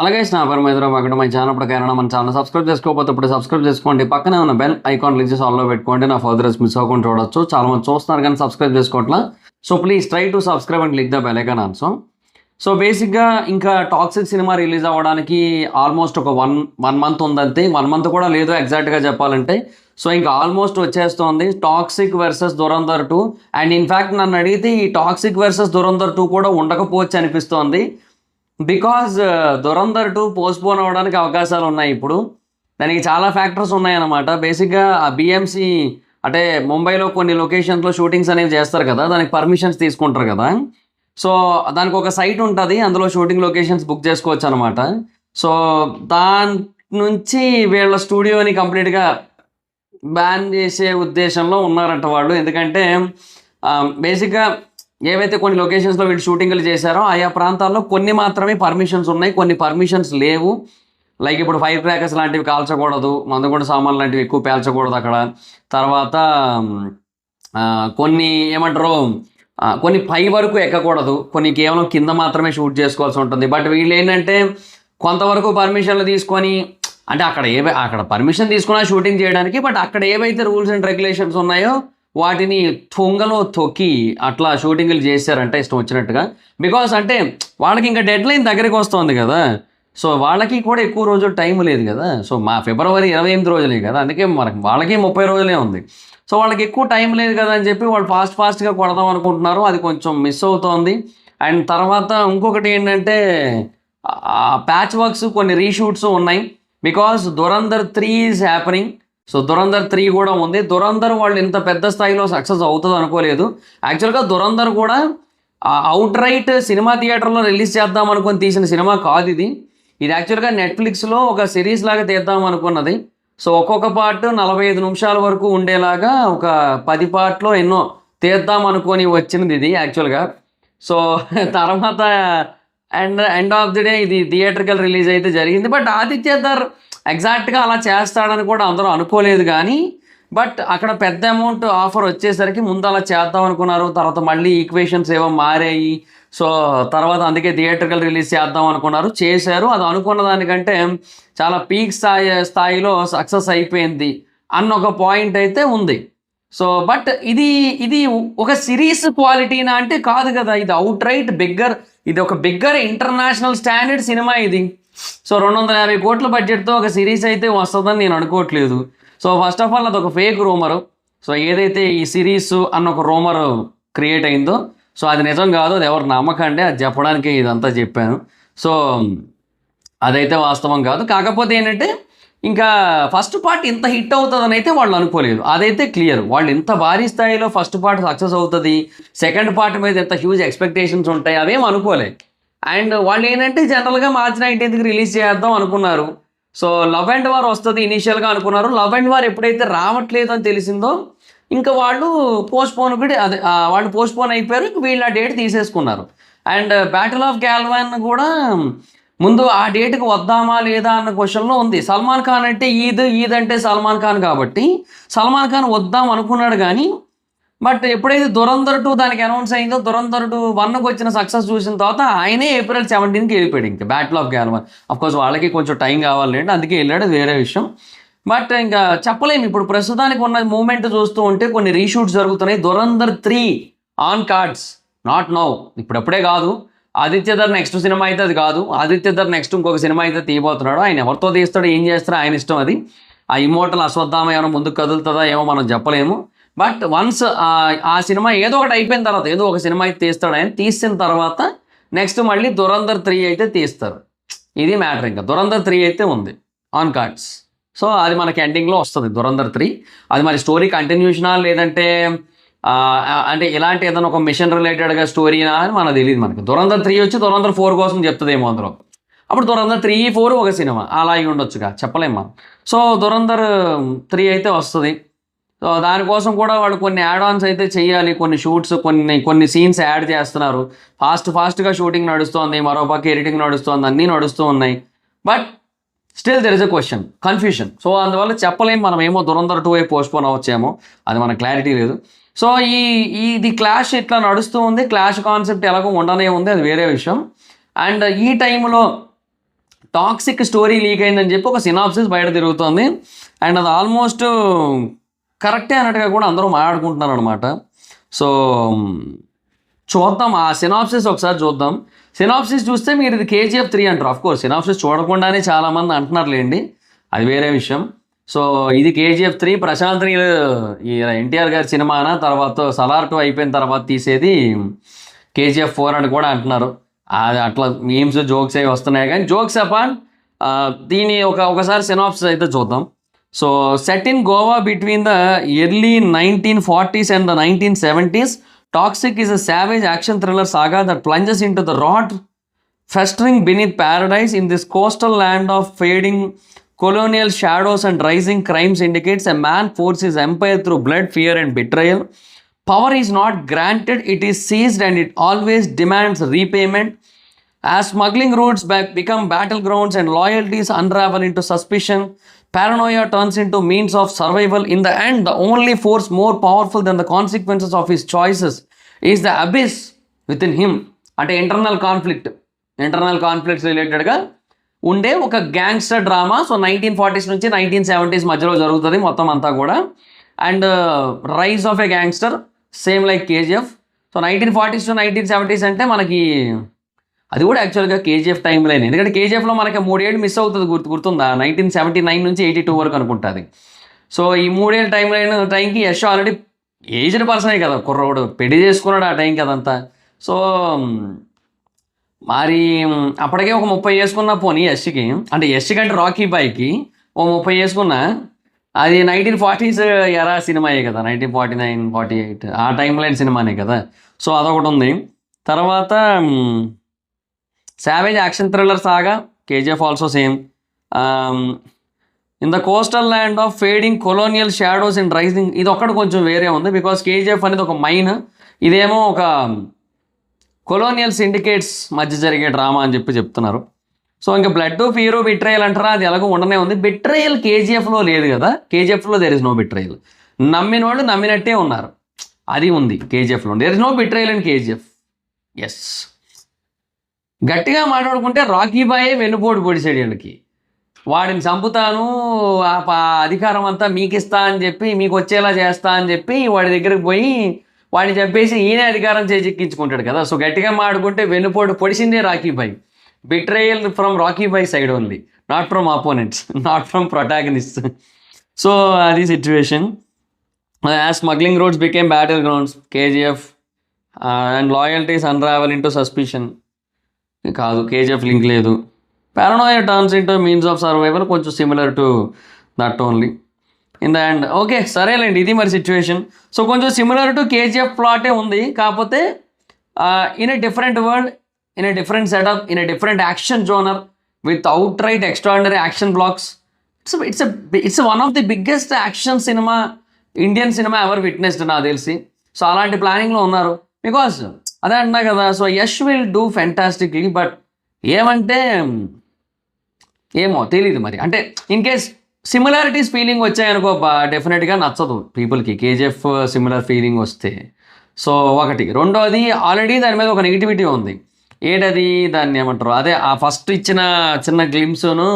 అలాగే నా పేరు మైత్ర మన ఛానల్ ప్రకారం మన ఛానల్ సబ్స్క్రైబ్ చేసుకోకపోతే ఇప్పుడు సబ్స్క్రైబ్ చేసుకోండి. పక్కనే ఉన్న బెల్ ఐకాన్ క్లిక్ చేసి ఆల్లో పెట్టుకోండి. నా ఫర్దర్స్ మిస్ అవ్వకుండా చూడొచ్చు. చాలా మంది చూస్తున్నారు కానీ సబ్స్క్రైబ్ చేసుకోవట్లా. So please try to subscribe and click the bell icon also. So బేసిక్గా ఇంకా టాక్సిక్ సినిమా రిలీజ్ అవ్వడానికి ఆల్మోస్ట్ ఒక వన్ మంత్ ఉందంతే. 1 మంత్ కూడా లేదు ఎగ్జాక్ట్గా చెప్పాలంటే. సో ఇంకా ఆల్మోస్ట్ వచ్చేస్తోంది Toxic versus Dhurandhar 2. And in fact నన్ను అడిగితే ఈ టాక్సిక్ వర్సెస్ దురంధర్ 2 కూడా ఉండకపోవచ్చు అనిపిస్తోంది. బికాజ్ దురంధర్ 2 పోస్ట్పోన్ అవ్వడానికి అవకాశాలు ఉన్నాయి. ఇప్పుడు దానికి చాలా ఫ్యాక్టర్స్ ఉన్నాయన్నమాట. బేసిక్గా ఆ బిఎంసి అంటే ముంబైలో కొన్ని లొకేషన్స్లో షూటింగ్స్ అనేవి చేస్తారు కదా, దానికి పర్మిషన్స్ తీసుకుంటారు కదా. సో దానికి ఒక సైట్ ఉంటుంది, అందులో షూటింగ్ లొకేషన్స్ బుక్ చేసుకోవచ్చు అనమాట. సో దాని నుంచి వీళ్ళ స్టూడియోని కంప్లీట్గా బ్యాన్ చేసే ఉద్దేశంలో ఉన్నారంట వాళ్ళు. ఎందుకంటే బేసిక్గా ఏవైతే కొన్ని లొకేషన్స్లో వీళ్ళు షూటింగ్లు చేశారో ఆయా ప్రాంతాల్లో కొన్ని మాత్రమే పర్మిషన్స్ ఉన్నాయి, కొన్ని పర్మిషన్స్ లేవు. లైక్ ఇప్పుడు ఫైర్ క్రాకర్స్ లాంటివి కాల్చకూడదు, మందుగుండ సామాన్లు లాంటివి ఎక్కువ పేల్చకూడదు అక్కడ. తర్వాత కొన్ని ఏమంటారు, కొన్ని పై వరకు ఎక్కకూడదు, కొన్ని కేవలం కింద మాత్రమే షూట్ చేసుకోవాల్సి ఉంటుంది. బట్ వీళ్ళు ఏంటంటే కొంతవరకు పర్మిషన్లు తీసుకొని, అంటే అక్కడ పర్మిషన్ తీసుకున్నా షూటింగ్ చేయడానికి, బట్ అక్కడ ఏవైతే రూల్స్ అండ్ రెగ్యులేషన్స్ ఉన్నాయో వాటిని తొంగలో తొక్కి అట్లా షూటింగ్లు చేశారంటే ఇష్టం వచ్చినట్టుగా. బికాస్ అంటే వాళ్ళకి ఇంకా డెడ్ లైన్ దగ్గరికి వస్తుంది కదా. సో వాళ్ళకి కూడా ఎక్కువ రోజులు టైం లేదు కదా. సో ఫిబ్రవరి 28 రోజులే కదా, అందుకే వాళ్ళకి 30 రోజులే ఉంది. సో వాళ్ళకి ఎక్కువ టైం లేదు కదా అని చెప్పి వాళ్ళు ఫాస్ట్గా కొడదాం అనుకుంటున్నారు. అది కొంచెం మిస్ అవుతోంది. అండ్ తర్వాత ఇంకొకటి ఏంటంటే ప్యాచ్ వర్క్స్, కొన్ని రీషూట్స్ ఉన్నాయి. Because Dhurandhar 3 is happening. So Dhurandhar 3 కూడా ఉంది. దురంధర్ వాళ్ళు ఇంత పెద్ద స్థాయిలో సక్సెస్ అవుతుంది అనుకోలేదు. యాక్చువల్గా దురంధర్ కూడా అవుట్ రైట్ సినిమా థియేటర్లో రిలీజ్ చేద్దాం అనుకుని తీసిన సినిమా కాదు ఇది. ఇది యాక్చువల్గా నెట్ఫ్లిక్స్లో ఒక సిరీస్ లాగా తీద్దాం అనుకున్నది. సో ఒక్కొక్క పార్ట్ 45 నిమిషాల వరకు ఉండేలాగా ఒక 10 పార్ట్లో ఎన్నో తీద్దాం అనుకొని వచ్చినది ఇది యాక్చువల్గా. సో తర్వాత ఎండ్ ఆఫ్ ది డే ఇది థియేటర్కల్ రిలీజ్ అయితే జరిగింది. బట్ ఆదిత్యధర్ ఎగ్జాక్ట్గా అలా చేస్తాడని కూడా అందరూ అనుకోలేదు. కానీ బట్ అక్కడ పెద్ద అమౌంట్ ఆఫర్ వచ్చేసరికి ముందు అలా చేద్దాం అనుకున్నారు. తర్వాత మళ్ళీ ఈక్వేషన్స్ ఏవో మారాయి. సో తర్వాత అందుకే థియేటర్కల్ రిలీజ్ చేద్దాం అనుకున్నారు, చేశారు. అది అనుకున్న దానికంటే చాలా పీక్ స్థాయిలో సక్సెస్ అయిపోయింది అన్న ఒక పాయింట్ అయితే ఉంది. సో బట్ ఇది ఒక సిరీస్ క్వాలిటీనా అంటే కాదు కదా. ఇది అవుట్ రైట్ ఇది ఒక బిగ్గర్ ఇంటర్నేషనల్ స్టాండర్డ్ సినిమా ఇది. సో 250 కోట్ల బడ్జెట్తో ఒక సిరీస్ అయితే వస్తుందని నేను అనుకోవట్లేదు. సో ఫస్ట్ ఆఫ్ ఆల్ అదొక ఫేక్ రూమరు. సో ఏదైతే ఈ సిరీస్ అన్న ఒక రూమర్ క్రియేట్ అయిందో, సో అది నిజం కాదు, అది ఎవరు నమ్మకండి, అది చెప్పడానికి ఇదంతా చెప్పాను. సో అదైతే వాస్తవం కాదు. కాకపోతే ఏంటంటే ఇంకా ఫస్ట్ పార్ట్ ఇంత హిట్ అవుతుందని అయితే వాళ్ళు అనుకోలేదు. అదైతే క్లియర్. వాళ్ళు ఇంత భారీ స్థాయిలో ఫస్ట్ పార్ట్ సక్సెస్ అవుతుంది, సెకండ్ పార్ట్ మీద ఇంత హ్యూజ్ ఎక్స్పెక్టేషన్స్ ఉంటాయి, అవేం అనుకోలేదు. అండ్ వాళ్ళు ఏంటంటే జనరల్గా మార్చి 19కి రిలీజ్ చేద్దాం అనుకున్నారు. సో లవ్ అండ్ వార్ వస్తుంది ఇనీషియల్గా అనుకున్నారు. లవ్ అండ్ వార్ ఎప్పుడైతే రావట్లేదు అని తెలిసిందో ఇంకా వాళ్ళు పోస్ట్పోన్ అయిపోయారు. ఇంక వీళ్ళు ఆ డేట్ తీసేసుకున్నారు. అండ్ బ్యాటిల్ ఆఫ్ గ్యాల్వాన్ కూడా ముందు ఆ డేట్కి వద్దామా లేదా అన్న క్వశ్చన్లో ఉంది. సల్మాన్ ఖాన్ అంటే ఈద్ అంటే సల్మాన్ ఖాన్ కాబట్టి సల్మాన్ ఖాన్ వద్దాం అనుకున్నాడు. కానీ బట్ ఎప్పుడైతే దురంధర్ 2 దానికి అనౌన్స్ అయిందో, దురంధర్ 2 1కి వచ్చిన సక్సెస్ చూసిన తర్వాత ఆయనే April 17కి వెళ్ళిపోయాడు ఇంకా బ్యాటిల్ ఆఫ్ గ్యాల్వాన్. అఫ్కోర్స్ వాళ్ళకి కొంచెం టైం కావాలండి, అందుకే వెళ్ళాడు, వేరే విషయం. బట్ ఇంకా చెప్పలేము. ఇప్పుడు ప్రస్తుతానికి ఉన్న మూమెంట్ చూస్తూ ఉంటే కొన్ని రీషూట్స్ జరుగుతున్నాయి. Dhurandhar 3 on cards, not now, ఇప్పుడప్పుడే కాదు. ఆదిత్యధర్ నెక్స్ట్ సినిమా అయితే అది కాదు. ఆదిత్యధర్ నెక్స్ట్ ఇంకొక సినిమా అయితే తీయబోతున్నాడు. ఆయన ఎవరితో తీస్తాడో ఏం చేస్తాడో ఆయన ఇష్టం. అది ఆ ఇమ్మోర్టల్ అశ్వత్థామ ఏమైనా ముందుకు కదులుతుందా ఏమో మనం చెప్పలేము. బట్ వన్స్ ఆ సినిమా ఏదో ఒకటి అయిపోయిన తర్వాత ఏదో ఒక సినిమా అయితే తీస్తాడు. ఆయన తీసిన తర్వాత నెక్స్ట్ మళ్ళీ దురంధర్ 3 అయితే తీస్తారు. ఇది మ్యాటర్. ఇంకా దురంధర్ 3 అయితే ఉంది ఆన్ కార్డ్స్. సో అది మనకి ఎండింగ్లో వస్తుంది దురంధర్ 3. అది మరి స్టోరీ కంటిన్యూషనా లేదంటే అంటే ఇలాంటి ఏదైనా ఒక మిషన్ రిలేటెడ్గా స్టోరీనా అని మనకు తెలియదు. మనకి దురంధర్ 3 వచ్చి దురంధర్ 4 కోసం చెప్తుందేమో అందులో. అప్పుడు దురంధర్ 3, 4 ఒక సినిమా అలా అయి ఉండొచ్చుగా, చెప్పలేము మనం. సో దురంధర్ 3 అయితే వస్తుంది. సో దానికోసం కూడా వాళ్ళు కొన్ని యాడ్ ఆన్స్ అయితే చేయాలి. కొన్ని షూట్స్, కొన్ని సీన్స్ యాడ్ చేస్తున్నారు. ఫాస్ట్గా షూటింగ్ నడుస్తోంది, మరోపక్క ఎడిటింగ్ నడుస్తోంది, అన్నీ నడుస్తూ ఉన్నాయి. But still there is a question, confusion. So అందువల్ల చెప్పలేము మనం. ఏమో దురంధర్ 2 పోస్ట్పోన్ అవ్వచ్చేమో, అది మనకు క్లారిటీ లేదు. సో ఇది క్లాష్ ఇట్లా నడుస్తూ ఉంది. క్లాష్ కాన్సెప్ట్ ఎలాగో ఉండనే ఉంది, అది వేరే విషయం. అండ్ ఈ టైంలో టాక్సిక్ స్టోరీ లీక్ అయిందని చెప్పి ఒక సినాప్సిస్ బయట తిరుగుతుంది. అండ్ అది ఆల్మోస్ట్ కరెక్టే అన్నట్టుగా కూడా అందరూ మాట్లాడుకుంటున్నారు అనమాట. సో చూద్దాం ఆ సినాప్సిస్ ఒకసారి చూద్దాం. సినాప్సిస్ చూస్తే మీరు ఇది KGF 3 అంటారు. ఆఫ్కోర్స్ సినాప్సిస్ చూడకుండానే చాలామంది అంటున్నారులేండి, అది వేరే విషయం. సో ఇది KGF 3 ప్రశాంత్ నీల్ ఈ ఎన్టీఆర్ గారి సినిమానా, తర్వాత సలార్ 2 అయిపోయిన తర్వాత తీసేది KGF 4 అని కూడా అంటున్నారు. అది అట్లా మీమ్స్ జోక్స్ అవి వస్తున్నాయి, కానీ జోక్స్ అపాన్ దీని ఒకసారి సినాప్సిస్ అయితే చూద్దాం. So set in Goa between the early 1940s and the 1970s, Toxic is a savage action thriller saga that plunges into the rot festering beneath paradise in this coastal land of fading colonial shadows and rising crime syndicates. A man forces his empire through blood, fear and betrayal. Power is not granted, it is seized, and it always demands repayment. As smuggling routes become battlegrounds and loyalties unravel into suspicion, paranoia turns into means of survival. In the end, the only force more powerful than the consequences of his choices is the abyss within him. అంటే internal conflicts రిలేటెడ్గా ఉండే ఒక gangster drama. So 1940s నుంచి 1970s మధ్యలో జరుగుతుంది మొత్తం అంతా కూడా. And rise of a gangster same like KGF. So 1940s to 1970s అంటే మనకి అది కూడా యాక్చువల్గా KGF టైం లైన్, ఎందుకంటే KGFలో మనకి 3 ఏళ్ళు మిస్ అవుతుంది, గుర్తుందా? 1979 నుంచి 82 వరకు అనుకుంటుంది. సో ఈ 3 ఏళ్ళ టైంకి యశ్ ఆల్రెడీ ఏజ్డ్ పర్సనే కదా, కుర్రోడు పెళ్లి చేసుకున్నాడు ఆ టైంకి అదంతా. సో మరి అప్పటికే ఒక 30 వేసుకున్నా పోనీ యశ్కి, అంటే యశ్ కంటే రాకీ బాయ్కి ఓ 30 వేసుకున్నా, అది 1940s ఎరా సినిమాయే కదా, 1949, 48 ఆ టైం లైన్ సినిమానే కదా. సో అదొకటి ఉంది. తర్వాత savage action thriller saga, KGF also same. In the coastal land of fading colonial shadows and rising, ఇది ఒక్కటి కొంచెం వేరే ఉంది, బికాస్ KGF అనేది ఒక మైన్, ఇదేమో ఒక కొలోనియల్ సిండికేట్స్ మధ్య జరిగే డ్రామా అని చెప్తున్నారు. సో ఇంకా బ్లడ్, ఫియర్, బిట్రయల్ అంటారా, అది ఎలాగో ఉండనే ఉంది. బిట్రయల్ KGFలో లేదు కదా, KGFలో దేర్ ఇస్ నో బిట్రయల్. నమ్మిన వాళ్ళు నమ్మినట్టే ఉన్నారు, అది ఉంది KGFలో. There is no betrayal in KGF. Yes, గట్టిగా మాట్లాడుకుంటే రాకీ బాయే వెన్నుపోటు పొడిచాడు వీళ్ళకి. వాడిని చంపుతాను, అధికారం అంతా మీకు ఇస్తా అని చెప్పి, మీకు వచ్చేలా చేస్తా అని చెప్పి వాడి దగ్గరికి పోయి వాడిని చంపేసి ఈయనే అధికారం చేజిక్కించుకుంటాడు కదా. సో గట్టిగా మాట్లాడుకుంటే వెన్నుపోటు పొడిచిందే Rocky boy. Betrayal from Rocky boy side only, not from opponents, not from protagonist. So అది situation. As smuggling roads became battle grounds, KGF and loyalties unravel into suspicion. కాదు, KGF లింక్ లేదు. Paranoia turns into means of survival, కొంచెం similar to that only in the end. Okay సరేలేండి, ఇది మరి situation. So కొంచెం similar to KGF ప్లాటే ఉంది, కాకపోతే in a different world, in a different setup, in a different action genre with out right extraordinary action blocks. It's one of the biggest action cinema Indian cinema ever witnessed నాకు తెలిసి. So అలాంటి ప్లానింగ్లో ఉన్నారు, because అదే అంటున్నా కదా. So Yash will do fantastically, but ఏమంటే ఏమో తెలీదు మరి. అంటే ఇన్ కేస్ సిమిలారిటీస్ ఫీలింగ్ వచ్చాయనుకో డెఫినెట్గా నచ్చదు పీపుల్కి, KGF సిమిలర్ ఫీలింగ్ వస్తే. సో ఒకటి. రెండోది, ఆల్రెడీ దాని మీద ఒక నెగిటివిటీ ఉంది. ఏంటది, దాన్ని ఏమంటారు, అదే ఆ ఫస్ట్ ఇచ్చిన చిన్న గ్లిమ్స్ను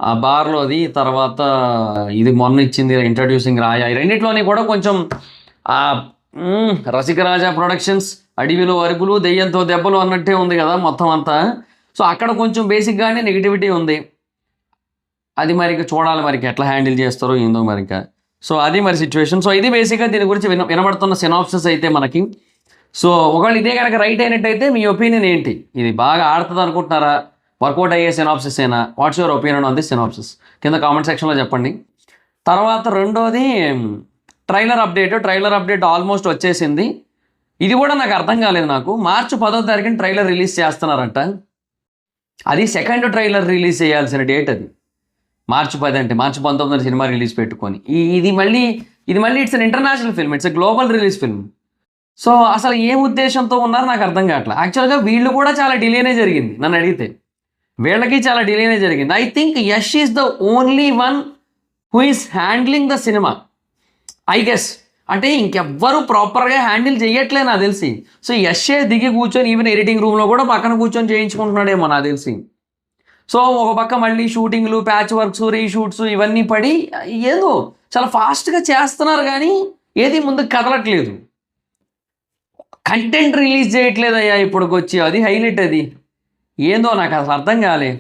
ఆ బార్లోది, తర్వాత ఇది మొన్న ఇచ్చింది ఇంట్రడ్యూసింగ్ రాయా, ఈ రెండిట్లోని కూడా కొంచెం రసికరాజా ప్రొడక్షన్స్, అడవిలో అరుపులు దెయ్యంతో దెబ్బలు అన్నట్టే ఉంది కదా మొత్తం అంతా. సో అక్కడ కొంచెం బేసిక్గానే నెగిటివిటీ ఉంది. అది మరి చూడాలి, మరి ఎట్లా హ్యాండిల్ చేస్తారో ఏందో మరి ఇంకా. సో అది మరి సిచ్యువేషన్. సో ఇది బేసిక్గా దీని గురించి వినబడుతున్న సినాప్సిస్ అయితే మనకి. సో ఒకవేళ ఇదే కనుక రైట్ అయినట్టయితే మీ ఒపీనియన్ ఏంటి? ఇది బాగా ఆడుతుంది అనుకుంటున్నారా? వర్కౌట్ అయ్యే సినాప్సిస్ అయినా? What's your opinion on this synopsis? కింద కామెంట్ సెక్షన్లో చెప్పండి. తర్వాత రెండోది ట్రైలర్ అప్డేట్ ఆల్మోస్ట్ వచ్చేసింది. ఇది కూడా నాకు అర్థం కాలేదు. నాకు March 10వ తారీఖున ట్రైలర్ రిలీజ్ చేస్తున్నారంట. అది సెకండ్ ట్రైలర్ రిలీజ్ చేయాల్సిన డేట్ అది. March 10 అంటే March 19 సినిమా రిలీజ్ పెట్టుకొని ఇది మళ్ళీ it's an international film, it's global release film. So అసలు ఏ ఉద్దేశంతో ఉన్నారో నాకు అర్థం కావట్లేదు. యాక్చువల్గా వీళ్ళు కూడా చాలా డిలేనే జరిగింది, నన్ను అడిగితే వీళ్ళకి చాలా డిలేనే జరిగింది. I think Yash is the only one who is handling the cinema, I guess. అంటే ఇంకెవ్వరూ ప్రాపర్గా హ్యాండిల్ చేయట్లే నాకు తెలిసి. సో యషే దిగి కూర్చొని ఈవెన్ ఎడిటింగ్ రూమ్లో కూడా పక్కన కూర్చొని చేయించుకుంటున్నాడేమో నాకు తెలిసి. సో ఒక పక్క మళ్ళీ షూటింగ్లు, ప్యాచ్ వర్క్స్, రీషూట్స్ ఇవన్నీ పడి ఏదో చాలా ఫాస్ట్గా చేస్తున్నారు కానీ ఏది ముందుకు కదలట్లేదు. కంటెంట్ రిలీజ్ చేయట్లేదయ్యా ఇప్పటికొచ్చి, అది హైలైట్. అది ఏందో నాకు అసలు అర్థం కాలే.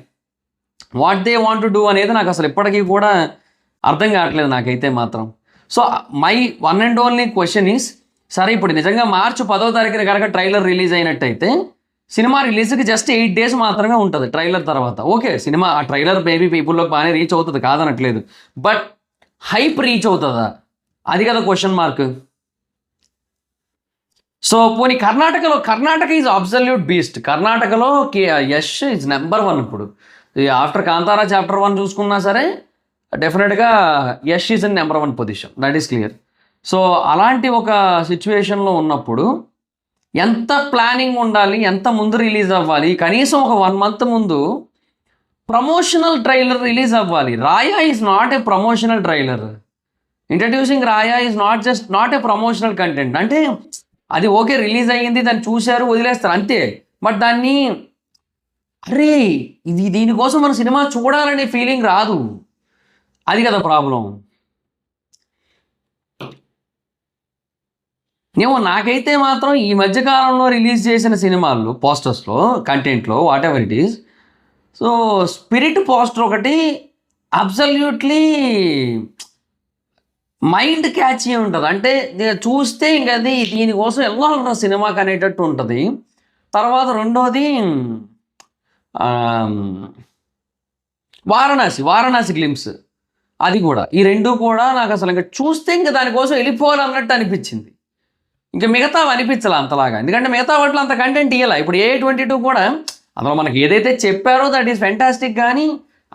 What they want to do అనేది నాకు అసలు ఇప్పటికీ కూడా అర్థం కావట్లేదు నాకైతే మాత్రం. So my one and only question is, సరే ఇప్పుడు నిజంగా మార్చి 10వ తారీఖున కనుక ట్రైలర్ రిలీజ్ అయినట్టయితే సినిమా రిలీజ్కి జస్ట్ 8 days మాత్రమే ఉంటుంది ట్రైలర్ తర్వాత. ఓకే, సినిమా ఆ ట్రైలర్ బేబీ పీపుల్లోకి బాగానే రీచ్ అవుతుంది, కాదనట్లేదు. బట్ హైప్ రీచ్ అవుతుందా, అది కదా క్వశ్చన్ మార్క్. సో పోనీ కర్ణాటక ఈజ్ అబ్సల్యూట్ బీస్ట్. కర్ణాటకలో యష్ ఈజ్ నెంబర్ 1 ఇప్పుడు. ఆఫ్టర్ కాంతారా చాప్టర్ 1 చూసుకున్నా సరే డెఫినెట్గా Yash is in number 1 position, that is clear. So అలాంటి ఒక సిచ్యువేషన్లో ఉన్నప్పుడు ఎంత ప్లానింగ్ ఉండాలి, ఎంత ముందు రిలీజ్ అవ్వాలి, కనీసం ఒక 1 month ముందు ప్రమోషనల్ ట్రైలర్ రిలీజ్ అవ్వాలి. Raya is not a promotional trailer. Introducing Raya is not a promotional content. అంటే అది ఓకే, రిలీజ్ అయ్యింది, దాన్ని చూశారు, వదిలేస్తారు అంతే. బట్ దాన్ని అరే దీనికోసం మన సినిమా చూడాలనే ఫీలింగ్ రాదు. అది కదా ప్రాబ్లం. ఏమో నాకైతే మాత్రం ఈ మధ్యకాలంలో రిలీజ్ చేసిన సినిమాల్లో పోస్టర్స్లో, కంటెంట్లో, whatever it is, so Spirit poster ఒకటి అబ్సల్యూట్లీ మైండ్ క్యాచీ ఉంటుంది. అంటే చూస్తే ఇంక అది దీనికోసం వెళ్ళాలన్న సినిమాకి అనేటట్టు ఉంటుంది. తర్వాత రెండోది వారణాసి గ్లిమ్స్, అది కూడా. ఈ రెండు కూడా నాకు అసలు ఇంకా చూస్తే ఇంకా దానికోసం వెళ్ళిపోవాలన్నట్టు అనిపించింది. ఇంకా మిగతా అనిపించాలి అంతలాగా, ఎందుకంటే మిగతా వాటిలో అంత కంటెంట్ ఇవ్వాలి. ఇప్పుడు A22 కూడా అందులో మనకి ఏదైతే చెప్పారో దట్ ఈస్ ఫెంటాస్టిక్, కానీ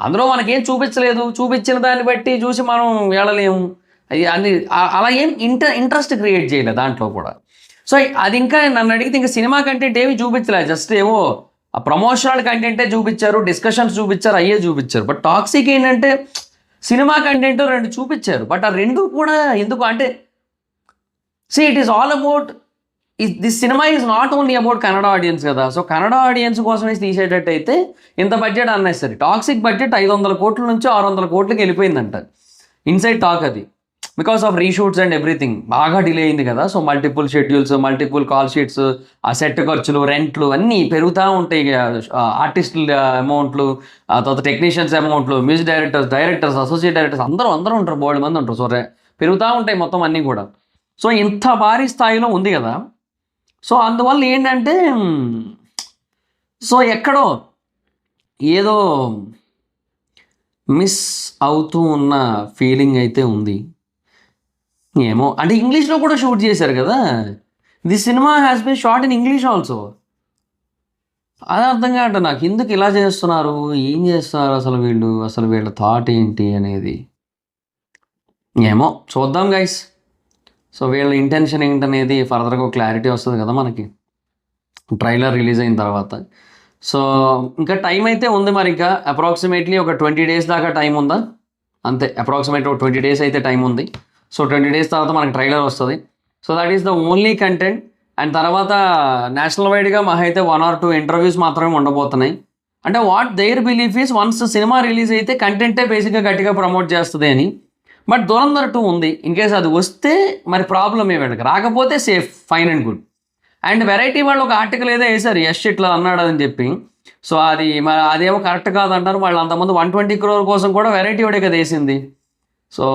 అందులో మనకేం చూపించలేదు. చూపించిన దాన్ని బట్టి చూసి మనం వెళ్ళలేము. అది అలా ఏం ఇంట్రెస్ట్ క్రియేట్ చేయలేదు దాంట్లో కూడా. సో అది ఇంకా నన్ను అడిగితే ఇంకా సినిమా కంటెంట్ ఏమి చూపించలేదు, జస్ట్ ఏవో ఆ ప్రమోషనల్ కంటెంటే చూపించారు, డిస్కషన్స్ చూపించారు, అయ్యే చూపించారు. బట్ టాక్సిక్ ఏంటంటే సినిమా కంటెంట్ 2 చూపించారు, బట్ ఆ 2 కూడా ఎందుకు అంటే, see it is all about, this cinema is not only about Kannada audience కదా. సో కన్నడ ఆడియన్స్ కోసమే తీసేటట్టయితే ఇంత బడ్జెట్ అన్నెసరీ. టాక్సిక్ బడ్జెట్ 500 కోట్ల నుంచి 600 కోట్లకి వెళ్ళిపోయిందంట, ఇన్సైడ్ టాక్. అది because of reshoots and everything బాగా డిలే అయింది కదా. So multiple schedules, multiple call sheets, ఆ సెట్ ఖర్చులు, రెంట్లు అన్నీ పెరుగుతూ ఉంటాయి. ఆర్టిస్టుల అమౌంట్లు, తర్వాత టెక్నీషియన్స్ అమౌంట్లు, మ్యూజిక్ డైరెక్టర్స్, అసోసియేట్ డైరెక్టర్స్ అందరూ ఉంటారు, బోల్డ్ మంది ఉంటారు. సో పెరుగుతూ ఉంటాయి మొత్తం అన్నీ కూడా. సో ఇంత భారీ స్థాయిలో ఉంది కదా. సో అందువల్ల ఏంటంటే, సో ఎక్కడో ఏదో మిస్ అవుతూ ఉన్న ఫీలింగ్ అయితే ఉంది. ఏమో అంటే ఇంగ్లీష్లో కూడా షూట్ చేశారు కదా. This cinema has been shot in English also. అది అర్థం కావట్లేదు నాకు, ఎందుకు ఇలా చేస్తున్నారు, ఏం చేస్తున్నారు అసలు వీళ్ళ థాట్ ఏంటి అనేది. ఏమో చూద్దాం గైస్. సో వీళ్ళ ఇంటెన్షన్ ఏంటనేది ఫర్దర్గా క్లారిటీ వస్తుంది కదా మనకి ట్రైలర్ రిలీజ్ అయిన తర్వాత. సో ఇంకా టైం అయితే ఉంది మరి, ఇంకా అప్రాక్సిమేట్లీ ఒక 20 days దాకా టైం ఉందా, అంతే. అప్రాక్సిమేట్లీ ఒక 20 days అయితే టైం ఉంది. సో 20 days తర్వాత మనకి ట్రైలర్ వస్తుంది. So that is the only content. And తర్వాత నేషనల్ వైడ్గా మహా అయితే 1 or 2 ఇంటర్వ్యూస్ మాత్రమే ఉండబోతున్నాయి. అంటే what there belief is, once cinema release అయితే కంటెంటే బేసిక్గా గట్టిగా ప్రమోట్ చేస్తుంది అని. బట్ ధురంధర్ 2 ఉంది, ఇన్ కేస్ అది వస్తే మరి ప్రాబ్లం ఏమిటి, రాకపోతే safe, fine and good. And variety వాళ్ళు ఒక ఆర్టికల్ ఏదో వేశారు, యష్ ఇట్లా అన్నాడు అని చెప్పి. సో అది మరి అదేమో కరెక్ట్ కాదంటారు వాళ్ళు. అంతకుముందు 120 crore కోసం కూడా వెరైటీ వాడే కదా వేసింది. సో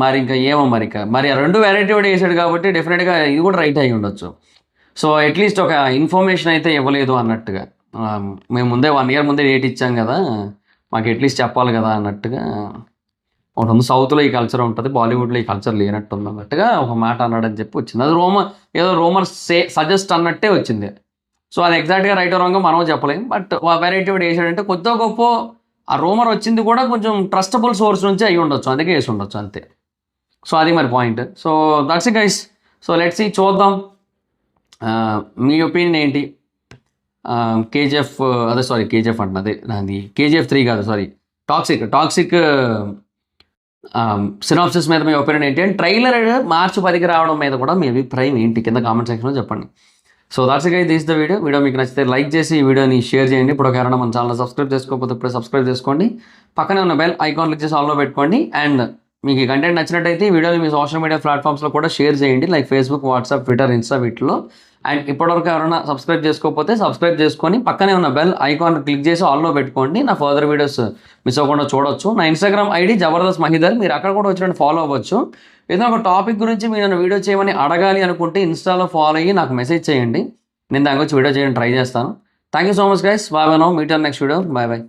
మరి ఇంకా ఏమో మరి ఆ 2 వెరైటీ వాడు వేసాడు కాబట్టి డెఫినెట్గా ఇది కూడా రైట్ అయి ఉండొచ్చు. సో అట్లీస్ట్ ఒక ఇన్ఫర్మేషన్ అయితే ఇవ్వలేదు అన్నట్టుగా, మేము ముందే 1 year ముందే డేట్ ఇచ్చాం కదా, మాకు అట్లీస్ట్ చెప్పాలి కదా అన్నట్టుగా ఒకటి ఉంది. సౌత్లో ఈ కల్చర్ ఉంటుంది, బాలీవుడ్లో ఈ కల్చర్ లేనట్టుంది అన్నట్టుగా ఒక మాట అన్నాడని చెప్పి వచ్చింది. అది ఏదో రూమర్ సజెస్ట్ అన్నట్టే వచ్చింది. సో అది ఎగ్జాక్ట్గా రైట్ రాంగ్ మనం చెప్పలేం. బట్ వెరైటీ వాడు వేసాడంటే కొద్దిగా గొప్ప ఆ రూమర్ వచ్చింది కూడా కొంచెం ట్రస్టబుల్ సోర్స్ నుంచి అయ్యి ఉండొచ్చు, అందుకే వేసి ఉండొచ్చు అంతే. సో అది మరి point. So that's it guys. So let's see, చూద్దాం మీ ఒపీనియన్ ఏంటి. కేజీఎఫ్ అంటున్నది నాది, KGF 3 కాదు, సారీ, టాక్సిక్ సినాప్సిస్ మీద మీ ఒపీనియన్ ఏంటి. అండ్ ట్రైలర్ March 10కి రావడం మీద కూడా మీ అభిప్రాయం ఏంటి కింద కామెంట్ సెక్షన్లో చెప్పండి. So that's guys, this the video మీకు నచ్చితే లైక్ చేసి ఈ వీడియోని షేర్ చేయండి. ఇప్పుడు కారణం మన ఛానల్ సబ్స్క్రైబ్ చేసుకోకపోతే ఇప్పుడు సబ్స్క్రైబ్ చేసుకోండి. పక్కనే ఉన్న బెల్ ఐకాన్ క్లిక్ చేసి ఆల్లో పెట్టుకోండి. అండ్ మీకు ఈ కంటెంట్ నచ్చినట్టయితే ఈ వీడియోని మీ సోషల్ మీడియా ప్లాట్ఫామ్స్లో కూడా షేర్ చేయండి, like Facebook, WhatsApp, Twitter, Insta వీటిలో. అండ్ ఇప్పటివరకు ఎవరైనా సబ్స్క్రైబ్ చేసుకోకపోతే సబ్స్క్రైబ్ చేసుకొని పక్కనే ఉన్న బెల్ ఐకాన్ క్లిక్ చేసి ఆల్లో పెట్టుకోండి. నా ఫర్దర్ వీడియోస్ మిస్ అవ్వకుండా చూడొచ్చు. నా ఇన్స్టాగ్రామ్ ఐడి జబర్దస్త్ మహీధర్, మీరు అక్కడ కూడా వచ్చినట్టు ఫాలో అవ్వచ్చు. ఏదైనా ఒక టాపిక్ గురించి మీరు నన్ను వీడియో చేయమని అడగాలి అనుకుంటే ఇన్స్టాలో ఫాలో అయ్యి నాకు మెసేజ్ చేయండి, నేను దాని గురించి వీడియో చేయడానికి ట్రై చేస్తాను. Thank you so much guys, bye bye. Now meet on next video. Bye bye.